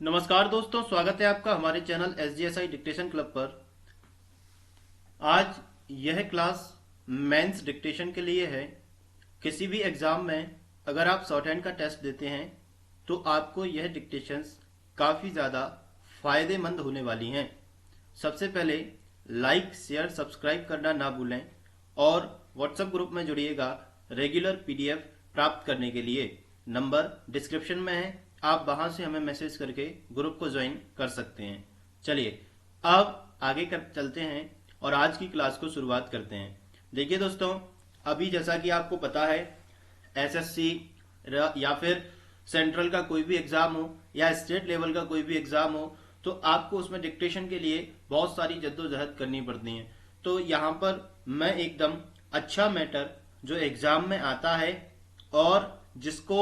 नमस्कार दोस्तों, स्वागत है आपका हमारे चैनल SGSI डिक्टेशन क्लब पर। आज यह क्लास मेंस डिक्टेशन के लिए है। किसी भी एग्जाम में अगर आप शॉर्ट हैंड का टेस्ट देते हैं तो आपको यह डिक्टेशंस काफ़ी ज़्यादा फायदेमंद होने वाली हैं। सबसे पहले लाइक, शेयर, सब्सक्राइब करना ना भूलें और व्हाट्सएप ग्रुप में जुड़िएगा रेगुलर PDF प्राप्त करने के लिए। नंबर डिस्क्रिप्शन में है, आप वहां से हमें मैसेज करके ग्रुप को ज्वाइन कर सकते हैं। चलिए अब आगे चलते हैं और आज की क्लास को शुरुआत करते हैं। देखिए दोस्तों, अभी जैसा कि आपको पता है SSC या फिर सेंट्रल का कोई भी एग्जाम हो या स्टेट लेवल का कोई भी एग्जाम हो तो आपको उसमें डिक्टेशन के लिए बहुत सारी जद्दोजहद करनी पड़ती है। तो यहाँ पर मैं एकदम अच्छा मैटर जो एग्जाम में आता है और जिसको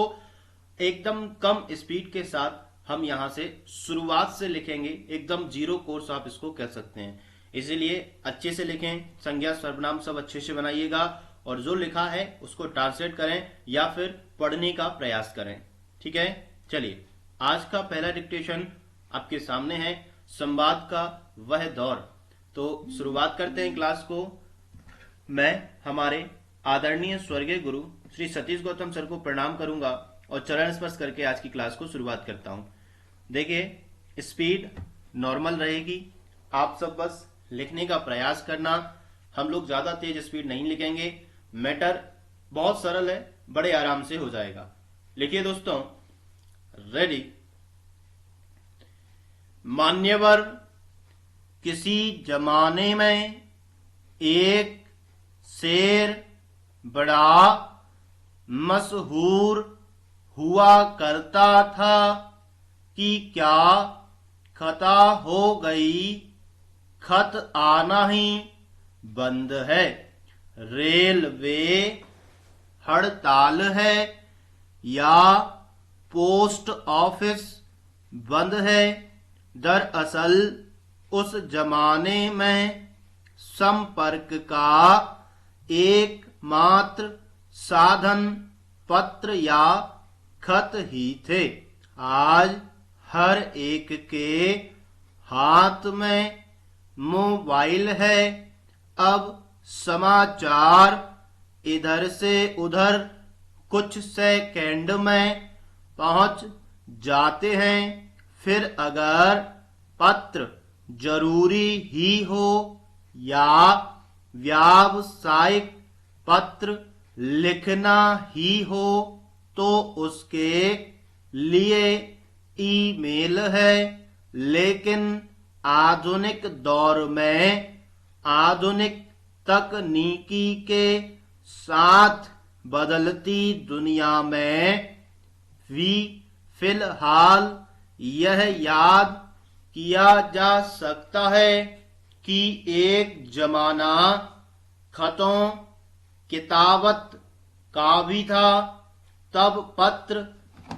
एकदम कम स्पीड के साथ हम यहाँ से शुरुआत से लिखेंगे, एकदम जीरो कोर्स आप इसको कह सकते हैं। इसीलिए अच्छे से लिखें, संज्ञा सर्वनाम सब अच्छे से बनाइएगा और जो लिखा है उसको ट्रांसलेट करें या फिर पढ़ने का प्रयास करें। ठीक है, चलिए आज का पहला डिक्टेशन आपके सामने है, संवाद का वह दौर। तो शुरुआत करते हैं क्लास को। मैं हमारे आदरणीय स्वर्गीय गुरु श्री सतीश गौतम सर को प्रणाम करूंगा और चरण स्पर्श करके आज की क्लास को शुरुआत करता हूं। देखिए, स्पीड नॉर्मल रहेगी, आप सब बस लिखने का प्रयास करना। हम लोग ज्यादा तेज स्पीड नहीं लिखेंगे, मैटर बहुत सरल है, बड़े आराम से हो जाएगा। लिखिए दोस्तों, रेडी। मान्यवर, किसी जमाने में एक शेर बड़ा मशहूर हुआ करता था कि क्या खता हो गई, खत आना ही बंद है, रेलवे हड़ताल है या पोस्ट ऑफिस बंद है। दरअसल उस जमाने में संपर्क का एकमात्र साधन पत्र या खत ही थे। आज हर एक के हाथ में मोबाइल है। अब समाचार इधर से उधर कुछ सेकंड में पहुंच जाते हैं। फिर अगर पत्र जरूरी ही हो या व्यावसायिक पत्र लिखना ही हो तो उसके लिए ईमेल है। लेकिन आधुनिक दौर में आधुनिक तकनीकी के साथ बदलती दुनिया में भी फिलहाल यह याद किया जा सकता है कि एक जमाना खतों किताबत का भी था। तब पत्र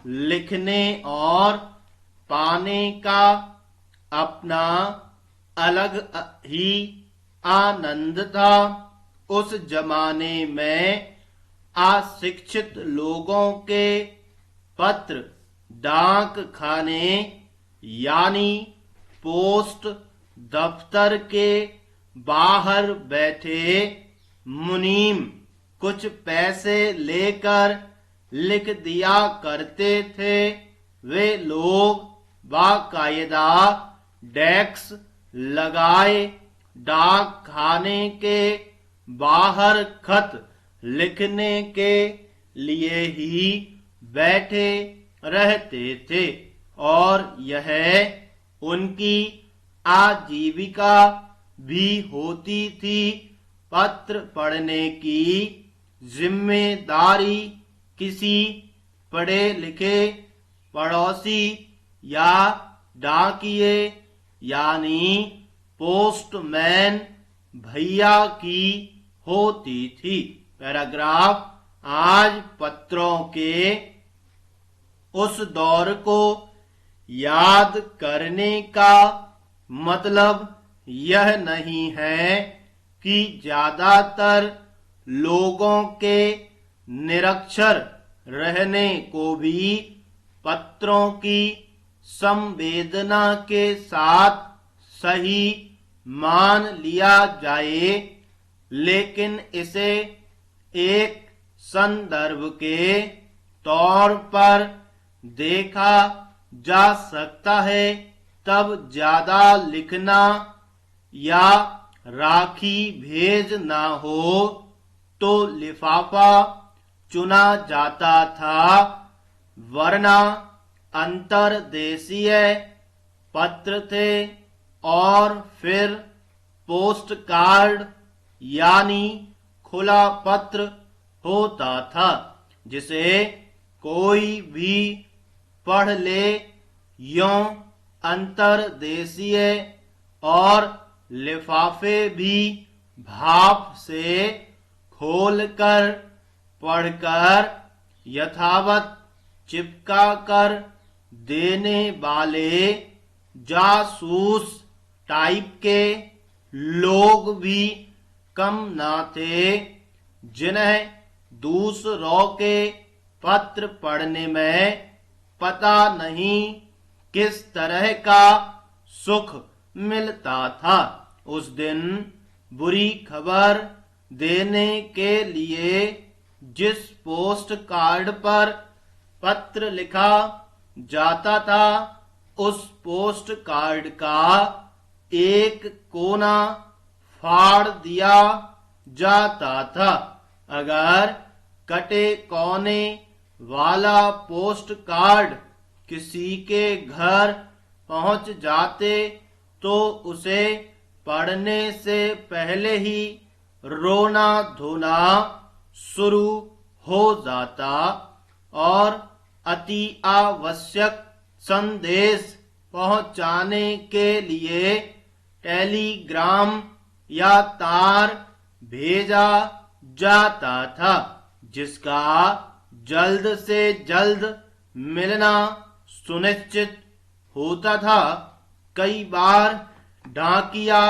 लिखने और पाने का अपना अलग ही आनंद था। उस जमाने में अशिक्षित लोगों के पत्र डाक खाने यानी पोस्ट दफ्तर के बाहर बैठे मुनीम कुछ पैसे लेकर लिख दिया करते थे। वे लोग बाकायदा डेस्क लगाए डाक खाने के बाहर खत लिखने के लिए ही बैठे रहते थे और यह उनकी आजीविका भी होती थी। पत्र पढ़ने की जिम्मेदारी किसी पढ़े लिखे पड़ोसी या डाकिए यानी पोस्टमैन भैया की होती थी। पैराग्राफ, आज पत्रों के उस दौर को याद करने का मतलब यह नहीं है कि ज्यादातर लोगों के निरक्षर रहने को भी पत्रों की संवेदना के साथ सही मान लिया जाए, लेकिन इसे एक संदर्भ के तौर पर देखा जा सकता है, तब ज्यादा लिखना या राखी भेज ना हो तो लिफाफा चुना जाता था, वरना अंतर्देशीय पत्र थे और फिर पोस्ट कार्ड यानी खुला पत्र होता था, जिसे कोई भी पढ़ ले। यों अंतर्देशीय और लिफाफे भी भाप से खोलकर पढ़कर यथावत चिपका कर देने वाले जासूस टाइप के लोग भी कम ना थे, जिन्हें दूसरों के पत्र पढ़ने में पता नहीं किस तरह का सुख मिलता था। उस दिन बुरी खबर देने के लिए जिस पोस्ट कार्ड पर पत्र लिखा जाता था, उस पोस्ट कार्ड का एक कोना फाड़ दिया जाता था। अगर कटे कोने वाला पोस्ट कार्ड किसी के घर पहुंच जाते तो उसे पढ़ने से पहले ही रोना धोना शुरू हो जाता और अति आवश्यक संदेश पहुंचाने के लिए टेलीग्राम या तार भेजा जाता था, जिसका जल्द से जल्द मिलना सुनिश्चित होता था। कई बार डाकिया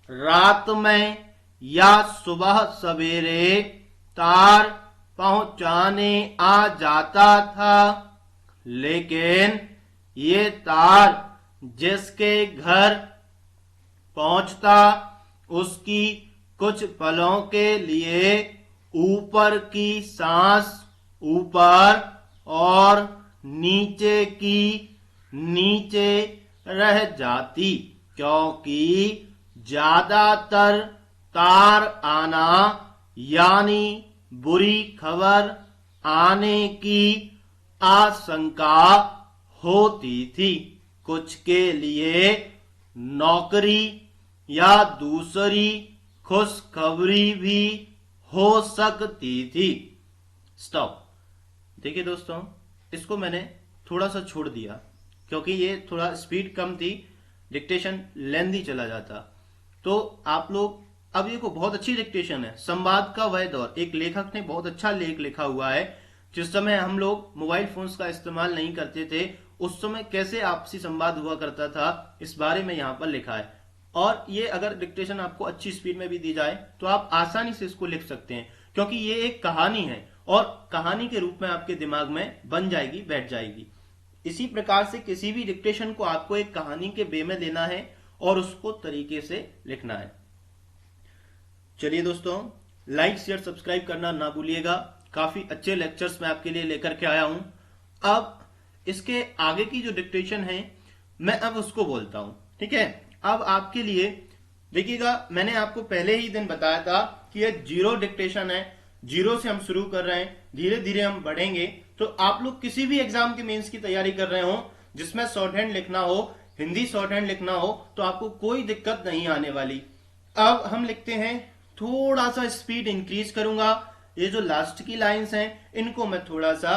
रात में या सुबह सवेरे तार पहुंचाने आ जाता था, लेकिन ये तार जिसके घर पहुंचता उसकी कुछ पलों के लिए ऊपर की सांस ऊपर और नीचे की नीचे रह जाती, क्योंकि ज्यादातर तार आना यानी बुरी खबर आने की आशंका होती थी। कुछ के लिए नौकरी या दूसरी खुशखबरी भी हो सकती थी। स्टॉप। देखिए दोस्तों, इसको मैंने थोड़ा सा छोड़ दिया क्योंकि ये थोड़ा स्पीड कम थी, डिक्टेशन लेंदी चला जाता। तो आप लोग, अब ये को बहुत अच्छी डिक्टेशन है। संवाद का वह दौर, एक लेखक ने बहुत अच्छा लेख लिखा हुआ है। जिस समय हम लोग मोबाइल फोन्स का इस्तेमाल नहीं करते थे, उस समय कैसे आपसी संवाद हुआ करता था, इस बारे में यहाँ पर लिखा है। और ये अगर डिक्टेशन आपको अच्छी स्पीड में भी दी जाए तो आप आसानी से इसको लिख सकते हैं, क्योंकि ये एक कहानी है और कहानी के रूप में आपके दिमाग में बन जाएगी, बैठ जाएगी। इसी प्रकार से किसी भी डिक्टेशन को आपको एक कहानी के वे में लेना है और उसको तरीके से लिखना है। चलिए दोस्तों, लाइक शेयर सब्सक्राइब करना ना भूलिएगा। काफी अच्छे लेक्चर्स मैं आपके लिए लेकर के आया हूं। अब इसके आगे की जो डिक्टेशन है मैं अब उसको बोलता हूं, ठीक है। अब आपके लिए देखिएगा, मैंने आपको पहले ही दिन बताया था कि ये 0 डिक्टेशन है, 0 से हम शुरू कर रहे हैं, धीरे धीरे हम बढ़ेंगे। तो आप लोग किसी भी एग्जाम के मेंस की तैयारी कर रहे हो जिसमें शॉर्ट हैंड लिखना हो, हिंदी शॉर्ट हैंड लिखना हो, तो आपको कोई दिक्कत नहीं आने वाली। अब हम लिखते हैं, थोड़ा सा स्पीड इंक्रीज करूंगा। ये जो लास्ट की लाइंस हैं इनको मैं थोड़ा सा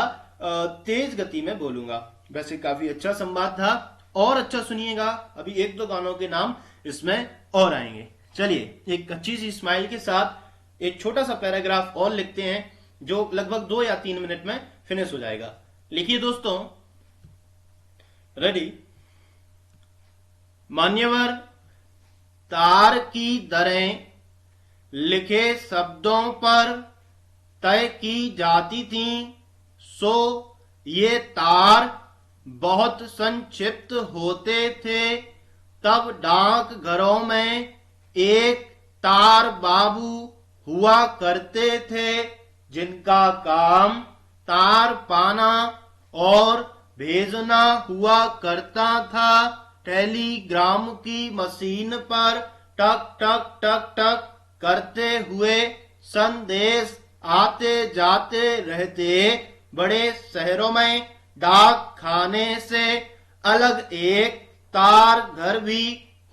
तेज गति में बोलूंगा। वैसे काफी अच्छा संवाद था, और अच्छा सुनिएगा। अभी 1-2 गानों के नाम इसमें और आएंगे। चलिए, एक अच्छी सी स्माइल के साथ एक छोटा सा पैराग्राफ और लिखते हैं जो लगभग 2 या 3 मिनट में फिनिश हो जाएगा। लिखिए दोस्तों, रेडी। मान्यवर, तार की दरें लिखे शब्दों पर तय की जाती थीं, सो ये तार बहुत संक्षिप्त होते थे। तब डाक घरों में एक तार बाबू हुआ करते थे, जिनका काम तार पाना और भेजना हुआ करता था। टेलीग्राम की मशीन पर टक टक टक टक करते हुए संदेश आते जाते रहते। बड़े शहरों में डाक खाने से अलग एक तार घर भी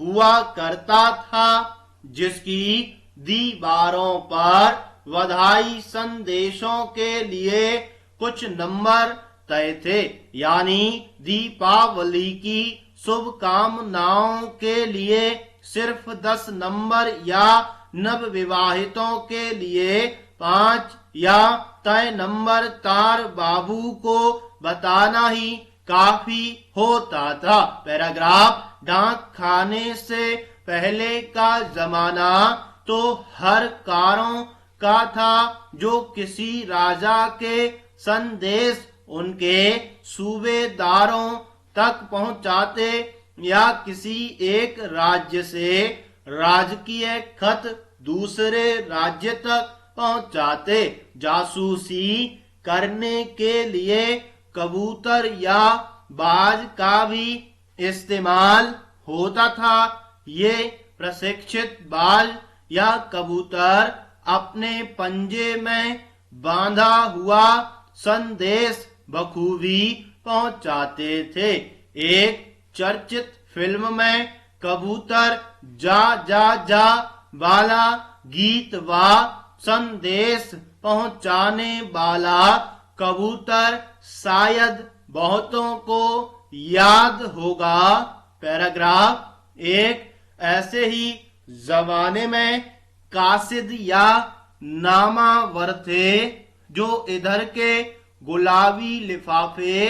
हुआ करता था, जिसकी दीवारों पर बधाई संदेशों के लिए कुछ नंबर तय थे, यानी दीपावली की शुभकामनाओं के लिए सिर्फ 10 नंबर या नवविवाहितों के लिए 5 या तय नंबर तार बाबू को बताना ही काफी होता था। पैराग्राफ, डाक खाने से पहले का जमाना तो हर कारों का था, जो किसी राजा के संदेश उनके सूबेदारों तक पहुंचाते या किसी एक राज्य से राजकीय खत दूसरे राज्य तक पहुंचाते। जासूसी करने के लिए कबूतर या बाज का भी इस्तेमाल होता था। ये प्रशिक्षित बाज या कबूतर अपने पंजे में बांधा हुआ संदेश बखूबी पहुंचाते थे। एक चर्चित फिल्म में कबूतर जा जा जा वाला गीत व संदेश पहुंचाने वाला कबूतर शायद बहुतों को याद होगा। पैराग्राफ, एक ऐसे ही जमाने में कासिद या नामावर थे, जो इधर के गुलाबी लिफाफे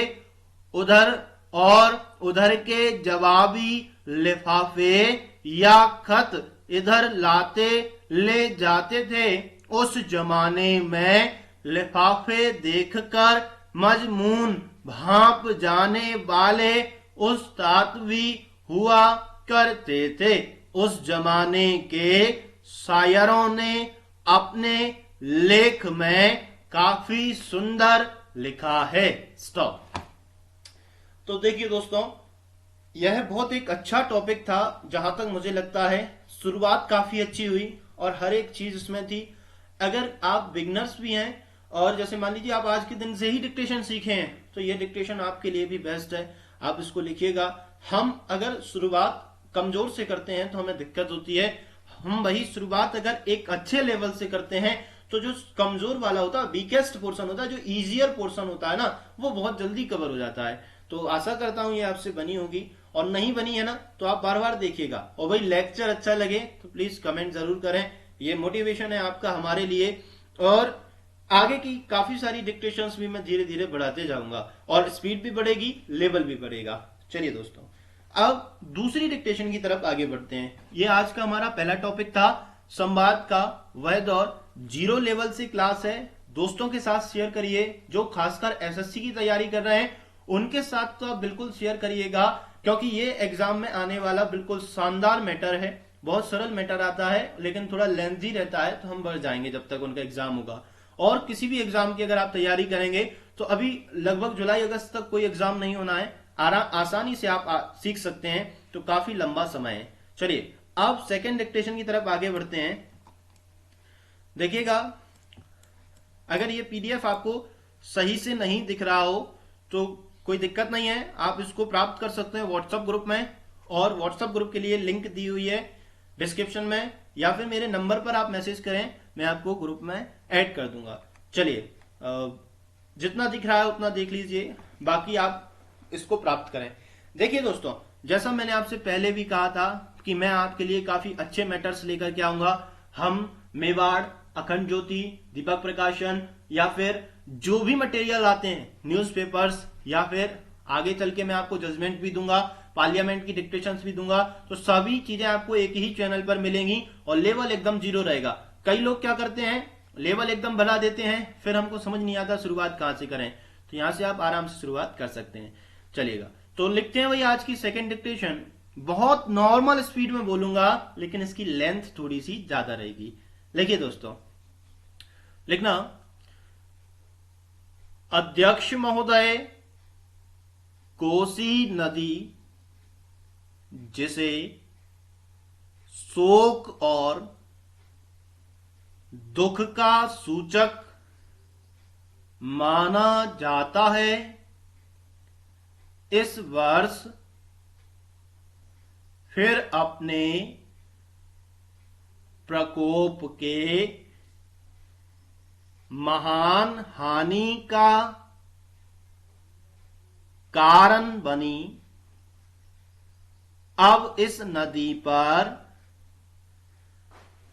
उधर और उधर के जवाबी लिफाफे या खत इधर लाते ले जाते थे। उस जमाने में लिफाफे देखकर मजमून भांप जाने वाले उस्ताद भी हुआ करते थे। उस जमाने के शायरों ने अपने लेख में काफी सुंदर लिखा है। स्टॉप। तो देखिए दोस्तों, यह बहुत एक अच्छा टॉपिक था। जहां तक मुझे लगता है शुरुआत काफी अच्छी हुई और हर एक चीज इसमें थी। अगर आप बिगनर्स भी हैं और जैसे मान लीजिए आप आज के दिन से ही डिक्टेशन सीखे हैं, तो ये डिक्टेशन आपके लिए भी बेस्ट है। आप इसको लिखिएगा। हम अगर शुरुआत कमजोर से करते हैं तो हमें दिक्कत होती है। हम वही शुरुआत अगर एक अच्छे लेवल से करते हैं तो जो कमजोर वाला होता है, वीकेस्ट पोर्शन होता है, जो इजियर पोर्शन होता है ना, वो बहुत जल्दी कवर हो जाता है। तो आशा करता हूं ये आपसे बनी होगी, और नहीं बनी है ना तो आप बार बार देखिएगा। और भाई लेक्चर अच्छा लगे तो प्लीज कमेंट जरूर करें। ये मोटिवेशन है आपका हमारे लिए, और आगे की काफी सारी डिक्टेशंस भी मैं धीरे धीरे बढ़ाते जाऊंगा और स्पीड भी बढ़ेगी, लेवल भी बढ़ेगा। चलिए दोस्तों, अब दूसरी डिक्टेशन की तरफ आगे बढ़ते हैं। ये आज का हमारा पहला टॉपिक था संवाद का वह दौर। 0 लेवल से क्लास है। दोस्तों के साथ शेयर करिए। जो खासकर एसएससी की तैयारी कर रहे हैं उनके साथ तो आप बिल्कुल शेयर करिएगा, क्योंकि ये एग्जाम में आने वाला बिल्कुल शानदार मैटर है। बहुत सरल मैटर आता है लेकिन थोड़ा लेंथी रहता है, तो हम बढ़ जाएंगे जब तक उनका एग्जाम होगा। और किसी भी एग्जाम की अगर आप तैयारी करेंगे तो अभी लगभग जुलाई अगस्त तक कोई एग्जाम नहीं होना है। आसानी से आप सीख सकते हैं, तो काफी लंबा समय है। चलिए अब सेकेंड डिक्टेशन की तरफ आगे बढ़ते हैं। देखिएगा, अगर ये पीडीएफ आपको सही से नहीं दिख रहा हो तो कोई दिक्कत नहीं है, आप इसको प्राप्त कर सकते हैं व्हाट्सएप ग्रुप में। और व्हाट्सएप ग्रुप के लिए लिंक दी हुई है डिस्क्रिप्शन में, या फिर मेरे नंबर पर आप मैसेज करें, मैं आपको ग्रुप में ऐड कर दूंगा। चलिए, जितना दिख रहा है उतना देख लीजिए, बाकी आप इसको प्राप्त करें। देखिए दोस्तों, जैसा मैंने आपसे पहले भी कहा था कि मैं आपके लिए काफी अच्छे मैटर्स लेकर के आऊंगा। हम मेवाड़, अखंड ज्योति, दीपक प्रकाशन या फिर जो भी मटेरियल आते हैं, न्यूज़पेपर्स, या फिर आगे चल के मैं आपको जजमेंट भी दूंगा, पार्लियामेंट की डिक्टेशंस भी दूंगा, तो सभी चीजें आपको एक ही चैनल पर मिलेंगी और लेवल एकदम 0 रहेगा। कई लोग क्या करते हैं, लेवल एकदम बढ़ा देते हैं, फिर हमको समझ नहीं आता शुरुआत कहां से करें। तो यहां से आप आराम से शुरुआत कर सकते हैं। चलेगा। तो लिखते हैं भाई आज की सेकंड डिक्टेशन। बहुत नॉर्मल स्पीड में बोलूंगा लेकिन इसकी लेंथ थोड़ी सी ज्यादा रहेगी। लिखिए दोस्तों, लिखना, अध्यक्ष महोदय, कोसी नदी जिसे शोक और दुख का सूचक माना जाता है, इस वर्ष फिर अपने प्रकोप के महान हानि का कारण बनी। अब इस नदी पर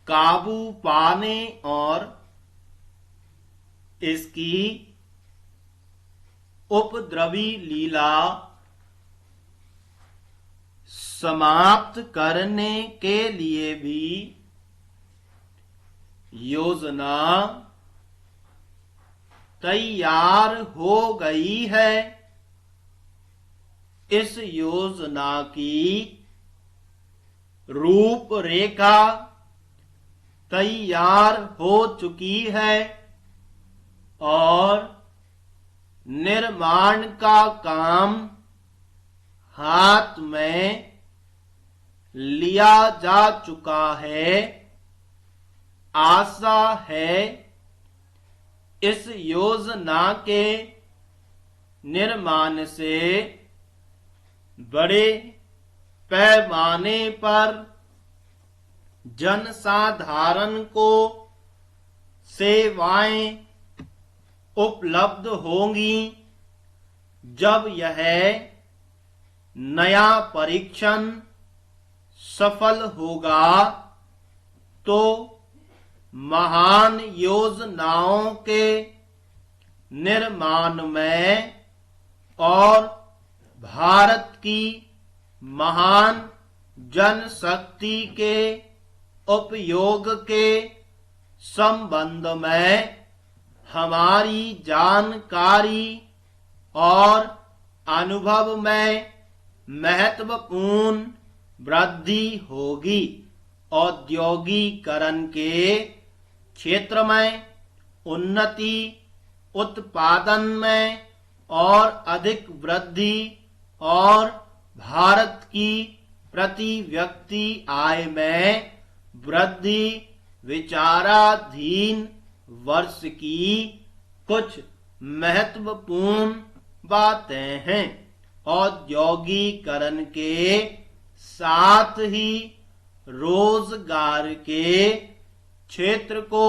काबू पाने और इसकी उपद्रवी लीला समाप्त करने के लिए भी योजना तैयार हो गई है। इस योजना की रूपरेखा तैयार हो चुकी है और निर्माण का काम हाथ में लिया जा चुका है। आशा है इस योजना के निर्माण से बड़े पैमाने पर जनसाधारण को सेवाएं उपलब्ध होंगी। जब यह नया परीक्षण सफल होगा तो महान योजनाओं के निर्माण में और भारत की महान जनशक्ति के उपयोग के संबंध में हमारी जानकारी और अनुभव में महत्वपूर्ण वृद्धि होगी। औद्योगिकरण के क्षेत्र में उन्नति, उत्पादन में और अधिक वृद्धि और भारत की प्रति व्यक्ति आय में वृद्धि विचाराधीन वर्ष की कुछ महत्वपूर्ण बातें हैं। औद्योगिकरण के साथ ही रोजगार के क्षेत्र को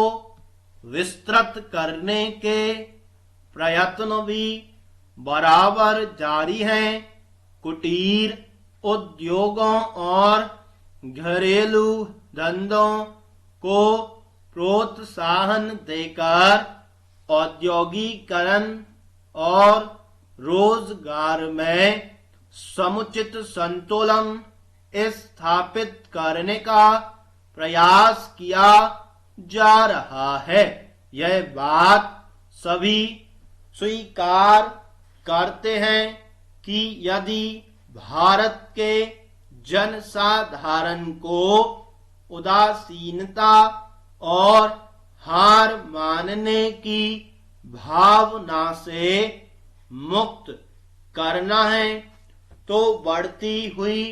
विस्तृत करने के प्रयत्न भी बराबर जारी हैं। कुटीर उद्योगों और घरेलू धंधों को प्रोत्साहन देकर औद्योगिकरण और रोजगार में समुचित संतुलन स्थापित करने का प्रयास किया जा रहा है। यह बात सभी स्वीकार करते हैं कि यदि भारत के जनसाधारण को उदासीनता और हार मानने की भावना से मुक्त करना है तो बढ़ती हुई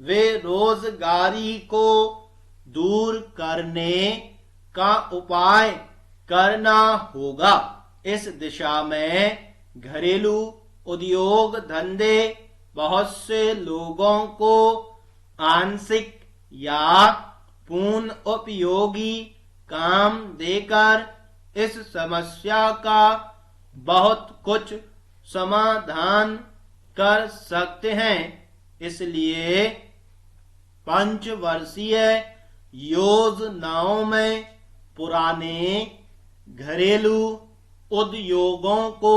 बेरोजगारी को दूर करने का उपाय करना होगा। इस दिशा में घरेलू उद्योग धंधे बहुत से लोगों को आंशिक या पूर्ण उपयोगी काम देकर इस समस्या का बहुत कुछ समाधान कर सकते हैं। इसलिए पंचवर्षीय योजनाओं में पुराने घरेलू उद्योगों को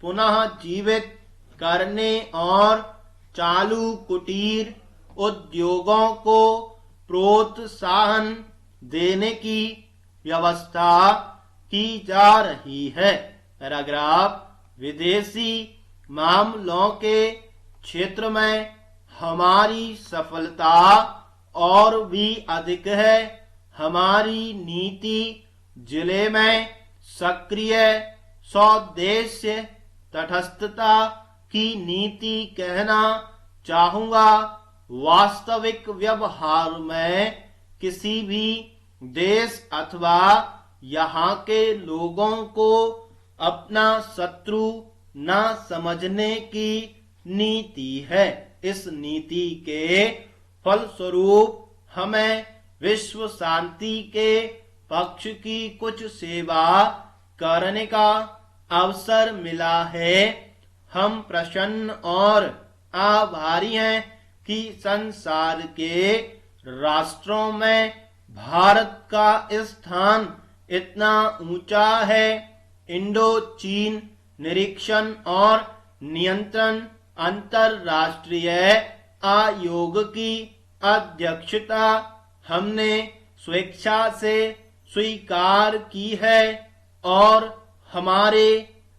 पुनः जीवित करने और चालू कुटीर उद्योगों को प्रोत्साहन देने की व्यवस्था की जा रही है। पैराग्राफ, विदेशी मामलों के क्षेत्र में हमारी सफलता और भी अधिक है। हमारी नीति जिले में सक्रिय सौदेश्य तटस्थता की नीति कहना चाहूंगा। वास्तविक व्यवहार में किसी भी देश अथवा यहाँ के लोगों को अपना शत्रु न समझने की नीति है। इस नीति के फलस्वरूप हमें विश्व शांति के पक्ष की कुछ सेवा करने का अवसर मिला है। हम प्रसन्न और आभारी हैं कि संसार के राष्ट्रों में भारत का स्थान इतना ऊंचा है। इंडो चीन निरीक्षण और नियंत्रण अंतरराष्ट्रीय आयोग की अध्यक्षता हमने स्वेच्छा से स्वीकार की है और हमारे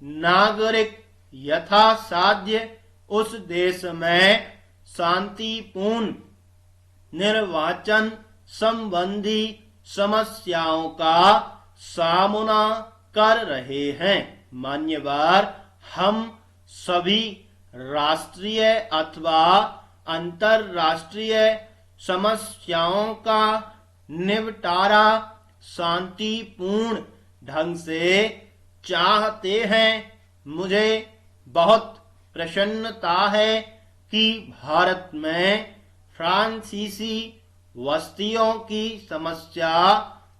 नागरिक यथासाध्य उस देश में शांतिपूर्ण निर्वाचन संबंधी समस्याओं का सामना कर रहे हैं। मान्यवर, हम सभी राष्ट्रीय अथवा अंतरराष्ट्रीय समस्याओं का निपटारा शांतिपूर्ण ढंग से चाहते हैं। मुझे बहुत प्रसन्नता है कि भारत में फ्रांसीसी बस्तियों की समस्या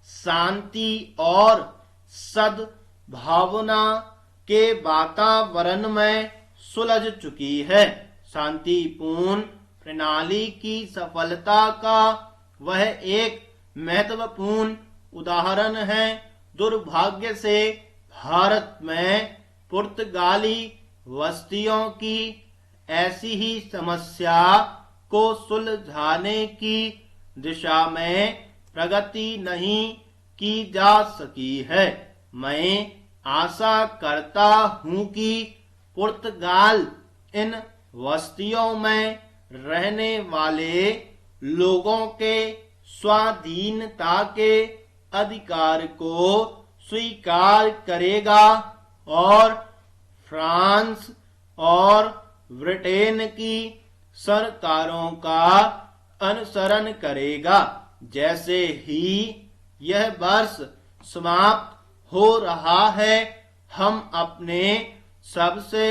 शांति और सद्भावना के वातावरण में सुलझ चुकी है। शांतिपूर्ण प्रणाली की सफलता का वह एक महत्वपूर्ण उदाहरण है। दुर्भाग्य से भारत में पुर्तगाली बस्तियों की ऐसी ही समस्या को सुलझाने की दिशा में प्रगति नहीं की जा सकी है। मैं आशा करता हूं कि पुर्तगाल इन बस्तियों में रहने वाले लोगों के स्वाधीनता के अधिकार को स्वीकार करेगा और फ्रांस और ब्रिटेन की सरकारों का अनुसरण करेगा। जैसे ही यह वर्ष समाप्त हो रहा है, हम अपने सबसे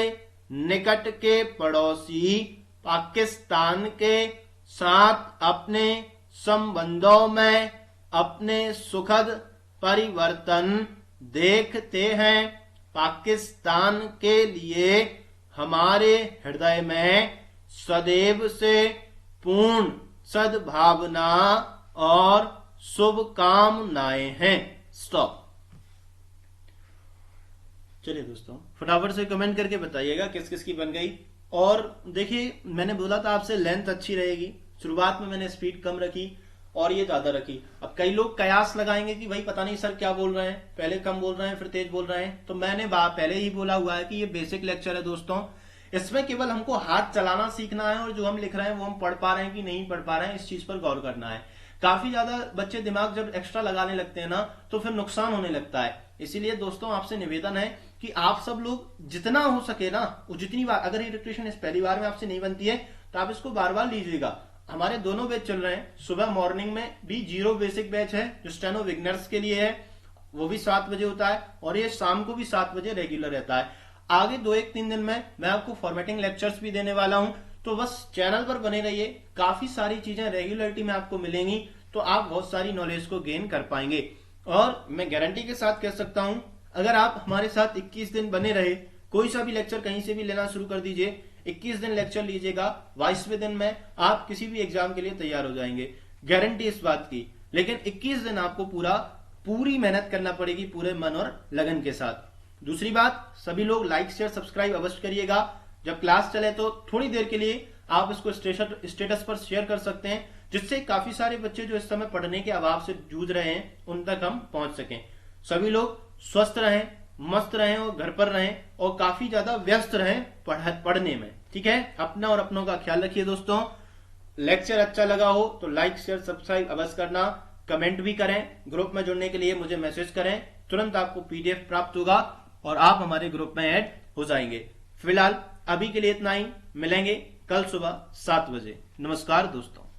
निकट के पड़ोसी पाकिस्तान के साथ अपने संबंधों में अपने सुखद परिवर्तन देखते हैं। पाकिस्तान के लिए हमारे हृदय में सदैव से पूर्ण सद्भावना और शुभकामनाएं हैं। स्टॉप। चलिए दोस्तों, फटाफट से कमेंट करके बताइएगा किस किस की बन गई। और देखिए, मैंने बोला था आपसे लेंथ अच्छी रहेगी। शुरुआत में मैंने स्पीड कम रखी और ये ज्यादा रखी। अब कई लोग कयास लगाएंगे कि भाई पता नहीं सर क्या बोल रहे हैं, पहले कम बोल रहे हैं फिर तेज बोल रहे हैं। तो मैंने पहले ही बोला हुआ है कि ये बेसिक लेक्चर है दोस्तों। इसमें केवल हमको हाथ चलाना सीखना है और जो हम लिख रहे हैं वो हम पढ़ पा रहे हैं कि नहीं पढ़ पा रहे हैं, इस चीज पर गौर करना है। काफी ज्यादा बच्चे दिमाग जब एक्स्ट्रा लगाने लगते हैं ना, तो फिर नुकसान होने लगता है। इसीलिए दोस्तों आपसे निवेदन है कि आप सब लोग जितना हो सके ना, जितनी बार, अगर ये डिक्टेशन इस पहली बार में आपसे नहीं बनती है तो आप इसको बार बार लीजिएगा। हमारे दोनों बैच चल रहे हैं। सुबह मॉर्निंग में भी 0 बेसिक बैच है जो स्टेनो बिगनर्स के लिए है, वो भी 7 बजे होता है, और ये शाम को भी 7 बजे रेगुलर रहता है। आगे 2-1-3 दिन में मैं आपको फॉर्मेटिंग लेक्चर्स भी देने वाला हूं, तो बस चैनल पर बने रहिए। काफी सारी चीजें रेगुलरिटी में आपको मिलेंगी, तो आप बहुत सारी नॉलेज को गेन कर पाएंगे। और मैं गारंटी के साथ कह सकता हूं, अगर आप हमारे साथ 21 दिन बने रहे, कोई सा भी लेक्चर कहीं से भी लेना शुरू कर दीजिए, 21 दिन लेक्चर लीजिएगा, 22वें दिन में आप किसी भी एग्जाम के लिए तैयार हो जाएंगे, गारंटी इस बात की। लेकिन 21 दिन आपको पूरी मेहनत करना पड़ेगी, पूरे मन और लगन के साथ। दूसरी बात, सभी लोग लाइक शेयर सब्सक्राइब अवश्य करिएगा। जब क्लास चले तो थोड़ी देर के लिए आप इसको स्टेटस पर शेयर कर सकते हैं, जिससे काफी सारे बच्चे जो इस समय पढ़ने के अभाव से जूझ रहे हैं उन तक हम पहुंच सकें। सभी लोग स्वस्थ रहें, मस्त रहें और घर पर रहें और काफी ज्यादा व्यस्त रहें पढ़ने में। ठीक है, अपना और अपनों का ख्याल रखिए दोस्तों। लेक्चर अच्छा लगा हो तो लाइक शेयर सब्सक्राइब अवश्य करना, कमेंट भी करें, ग्रुप में जुड़ने के लिए मुझे मैसेज करें, तुरंत आपको पीडीएफ प्राप्त होगा और आप हमारे ग्रुप में ऐड हो जाएंगे। फिलहाल अभी के लिए इतना ही, मिलेंगे कल सुबह 7 बजे। नमस्कार दोस्तों।